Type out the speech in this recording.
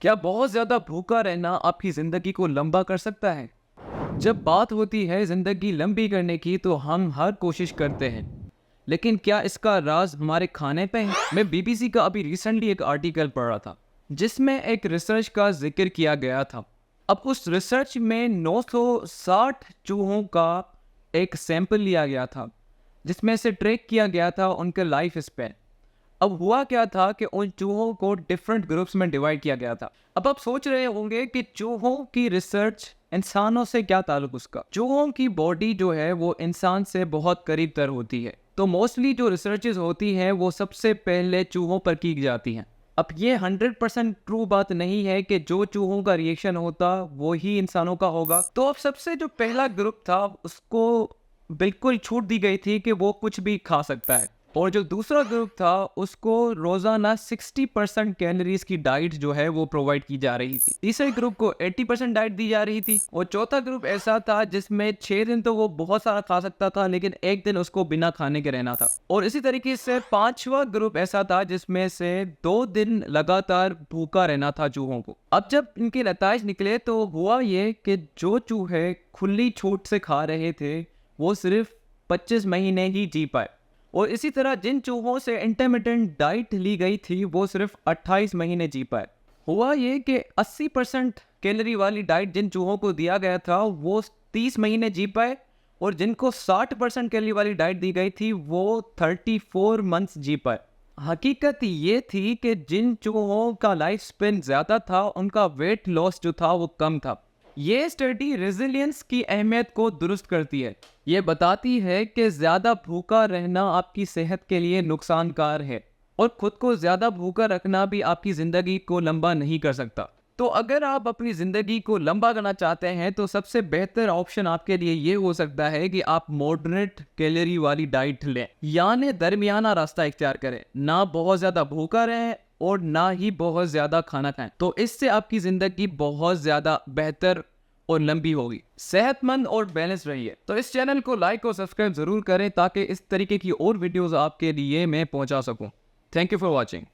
क्या बहुत ज़्यादा भूखा रहना आपकी ज़िंदगी को लंबा कर सकता है? जब बात होती है ज़िंदगी लंबी करने की तो हम हर कोशिश करते हैं, लेकिन क्या इसका राज हमारे खाने पे है? मैं बीबीसी का अभी रिसेंटली एक आर्टिकल पढ़ रहा था, जिसमें एक रिसर्च का जिक्र किया गया था। अब उस रिसर्च में 960 चूहों का एक सैंपल लिया गया था, जिसमें से ट्रैक किया गया था उनका लाइफ स्पैन। अब हुआ क्या था कि उन चूहों को डिफरेंट ग्रुप्स में डिवाइड किया गया था। अब आप सोच रहे होंगे कि चूहों की रिसर्च इंसानों से क्या ताल्लुक उसका। चूहों की बॉडी जो है वो इंसान से बहुत करीब तर होती है, तो मोस्टली जो रिसर्चेस होती हैं वो सबसे पहले चूहों पर की जाती हैं। अब ये 100% ट्रू बात नहीं है कि जो चूहों का रिएक्शन होता वो ही इंसानों का होगा। तो अब सबसे जो पहला ग्रुप था उसको बिल्कुल छूट दी गई थी कि वो कुछ भी खा सकता है, और जो दूसरा ग्रुप था उसको रोजाना 60% कैलोरीज की डाइट जो है वो प्रोवाइड की जा रही थी। तीसरे ग्रुप को 80% डाइट दी जा रही थी, और चौथा ग्रुप ऐसा था जिसमें 6 दिन तो वो बहुत सारा खा सकता था, लेकिन एक दिन उसको बिना खाने के रहना था। और इसी तरीके से पांचवा ग्रुप ऐसा था जिसमें से 2 दिन लगातार भूखा रहना था चूहों को। अब जब इनके नताइज निकले तो हुआ ये कि जो चूहे खुली छूट से खा रहे थे वो सिर्फ 25 महीने ही जी पाए, और इसी तरह जिन चूहों से इंटरमिटेंट डाइट ली गई थी वो सिर्फ 28 महीने जी पाए। हुआ ये कि 80% कैलोरी वाली डाइट जिन चूहों को दिया गया था वो 30 महीने जी पाए, और जिनको 60% कैलोरी वाली डाइट दी गई थी वो 34 मंथ्स जी पाए। हकीकत ये थी कि जिन चूहों का लाइफ स्पेन ज़्यादा था उनका वेट लॉस जो था वो कम था। ये स्टडी रेजिलियंस की अहमियत को दुरुस्त करती है। ये बताती है कि ज़्यादा भूखा रहना आपकी सेहत के लिए नुकसानकार है, और खुद को ज़्यादा भूखा रखना भी आपकी ज़िंदगी को लंबा नहीं कर सकता। तो अगर आप अपनी ज़िंदगी को लंबा करना चाहते हैं तो सबसे बेहतर ऑप्शन आपके लिए ये हो सकता है कि आप मॉडरेट कैलोरी वाली डाइट लें, यानी दरमियाना रास्ता इख्तियार करें। ना बहुत ज़्यादा भूखा रहें और ना ही बहुत ज़्यादा खाना खाएं, तो इससे आपकी ज़िंदगी बहुत ज़्यादा बेहतर और लंबी होगी। सेहतमंद और बैलेंस रहिए। तो इस चैनल को लाइक और सब्सक्राइब ज़रूर करें ताकि इस तरीके की और वीडियोज़ आपके लिए मैं पहुंचा सकूं। Thank you for watching.